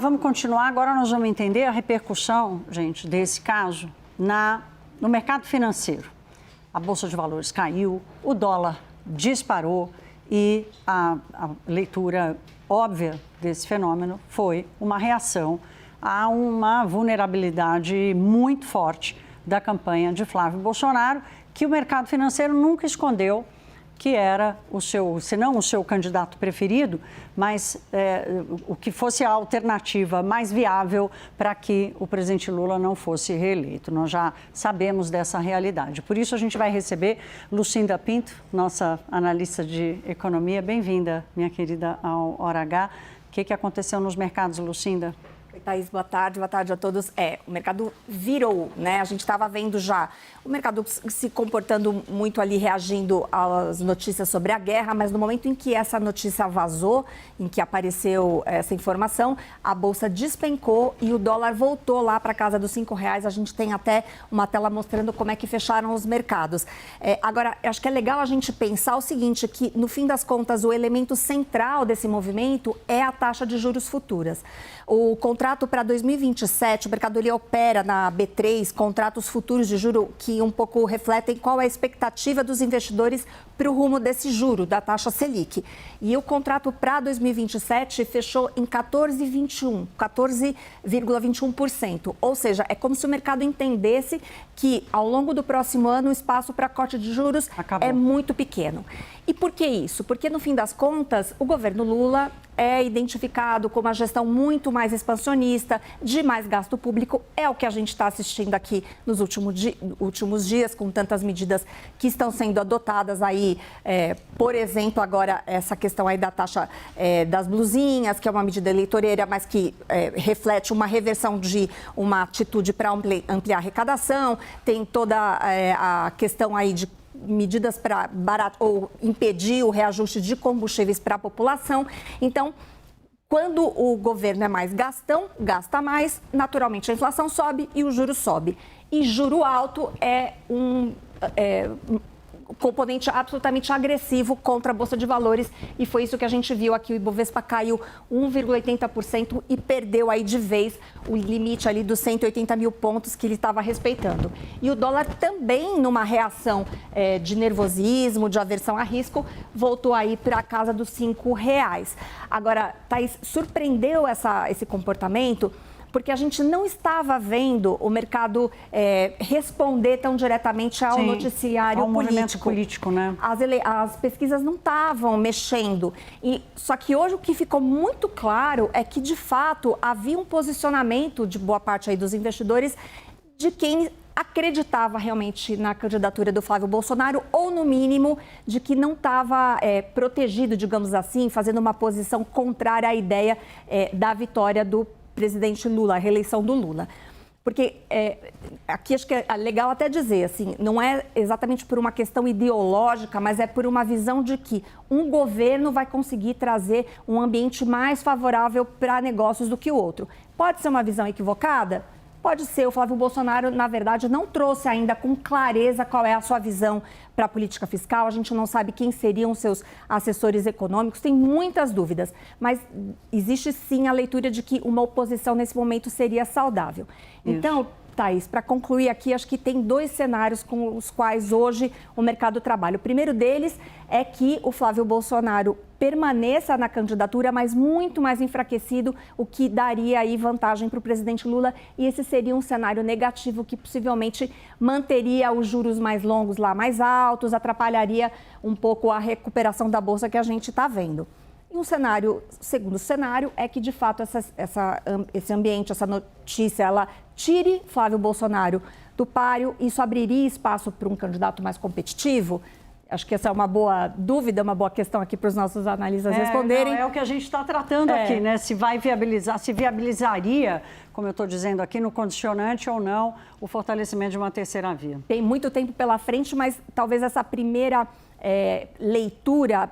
Vamos continuar, agora nós vamos entender a repercussão, gente, desse caso no mercado financeiro. A Bolsa de Valores caiu, o dólar disparou e a leitura óbvia desse fenômeno foi uma reação a uma vulnerabilidade muito forte da campanha de Flávio Bolsonaro, que o mercado financeiro nunca escondeu que era o seu, se não o seu candidato preferido, mas o que fosse a alternativa mais viável para que o presidente Lula não fosse reeleito. Nós já sabemos dessa realidade. Por isso, a gente vai receber Lucinda Pinto, nossa analista de economia. Bem-vinda, minha querida, ao Hora H. O que aconteceu nos mercados, Lucinda? Oi, Thaís, boa tarde a todos. O mercado virou, né? A gente estava vendo já o mercado se comportando muito ali, reagindo às notícias sobre a guerra, mas no momento em que essa notícia vazou, em que apareceu essa informação, a Bolsa despencou e o dólar voltou lá para casa dos R$5. A gente tem até uma tela mostrando como é que fecharam os mercados. Agora, eu acho que é legal a gente pensar o seguinte, que no fim das contas o elemento central desse movimento é a taxa de juros futuras. O contrato para 2027, o mercado ele opera na B3, contratos futuros de juro que um pouco refletem qual é a expectativa dos investidores para o rumo desse juro, da taxa Selic. E o contrato para 2027 fechou em 14,21%. Ou seja, é como se o mercado entendesse que ao longo do próximo ano o espaço para corte de juros é muito pequeno. E por que isso? Porque no fim das contas, o governo Lula é identificado como uma gestão muito mais expansionista, de mais gasto público. É o que a gente está assistindo aqui nos últimos dias, com tantas medidas que estão sendo adotadas aí. Por exemplo, agora essa questão aí da taxa das blusinhas, que é uma medida eleitoreira, mas que reflete uma reversão de uma atitude para ampliar a arrecadação. Tem toda a questão aí de medidas para ou impedir o reajuste de combustíveis para a população. Então, quando o governo é mais gastão, gasta mais, naturalmente a inflação sobe e o juro sobe. E juro alto é um componente absolutamente agressivo contra a Bolsa de Valores e foi isso que a gente viu aqui. O Ibovespa caiu 1,80% e perdeu aí de vez o limite ali dos 180 mil pontos que ele estava respeitando. E o dólar também, numa reação de nervosismo, de aversão a risco, voltou aí para a casa dos R$5. Agora, Thaís, surpreendeu esse comportamento porque a gente não estava vendo o mercado responder tão diretamente ao noticiário movimento político, né? As pesquisas não estavam mexendo. Só que hoje o que ficou muito claro é que, de fato, havia um posicionamento de boa parte aí dos investidores de quem acreditava realmente na candidatura do Flávio Bolsonaro ou, no mínimo, de que não estava protegido, digamos assim, fazendo uma posição contrária à ideia da vitória do presidente Lula, a reeleição do Lula. Porque aqui acho que é legal até dizer, assim, não é exatamente por uma questão ideológica, mas é por uma visão de que um governo vai conseguir trazer um ambiente mais favorável para negócios do que o outro. Pode ser uma visão equivocada? Pode ser. O Flávio Bolsonaro, na verdade, não trouxe ainda com clareza qual é a sua visão para a política fiscal. A gente não sabe quem seriam seus assessores econômicos, tem muitas dúvidas. Mas existe sim a leitura de que uma oposição nesse momento seria saudável. Isso. Então, Thaís, para concluir aqui, acho que tem dois cenários com os quais hoje o mercado trabalha. O primeiro deles é que o Flávio Bolsonaro permaneça na candidatura, mas muito mais enfraquecido, o que daria aí vantagem para o presidente Lula. E esse seria um cenário negativo que possivelmente manteria os juros mais longos lá mais altos, atrapalharia um pouco a recuperação da Bolsa que a gente está vendo. E segundo cenário, é que, de fato, esse ambiente, essa notícia, ela tire Flávio Bolsonaro do páreo. Isso abriria espaço para um candidato mais competitivo? Acho que essa é uma boa dúvida, uma boa questão aqui para os nossos analistas responderem. Não, é o que a gente está tratando aqui, né? Se vai viabilizar, se viabilizaria, como eu estou dizendo aqui, no condicionante ou não, o fortalecimento de uma terceira via. Tem muito tempo pela frente, mas talvez essa primeira leitura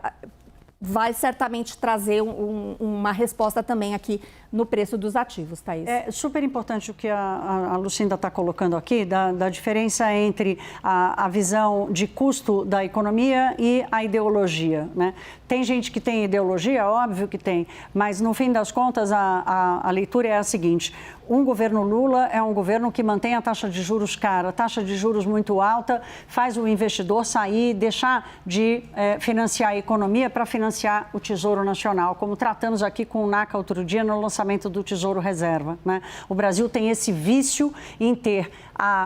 vai certamente trazer uma resposta também aqui no preço dos ativos, Thaís. É super importante o que a Lucinda está colocando aqui, da diferença entre a visão de custo da economia e a ideologia, né? Tem gente que tem ideologia, óbvio que tem, mas no fim das contas a leitura é a seguinte: um governo Lula é um governo que mantém a taxa de juros cara, a taxa de juros muito alta, faz o investidor sair, deixar de financiar a economia para financiar o Tesouro Nacional, como tratamos aqui com o NACA outro dia no lançamento do Tesouro Reserva, né? O Brasil tem esse vício em ter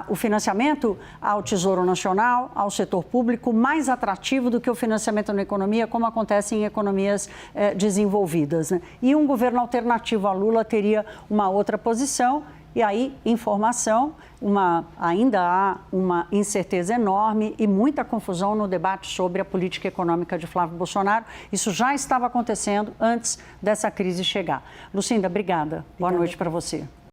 o financiamento ao Tesouro Nacional, ao setor público, mais atrativo do que o financiamento na economia, como acontece em economias desenvolvidas, né? E um governo alternativo a Lula teria uma outra posição. E aí, informação, ainda há uma incerteza enorme e muita confusão no debate sobre a política econômica de Flávio Bolsonaro. Isso já estava acontecendo antes dessa crise chegar. Lucinda, obrigada. Boa noite para você.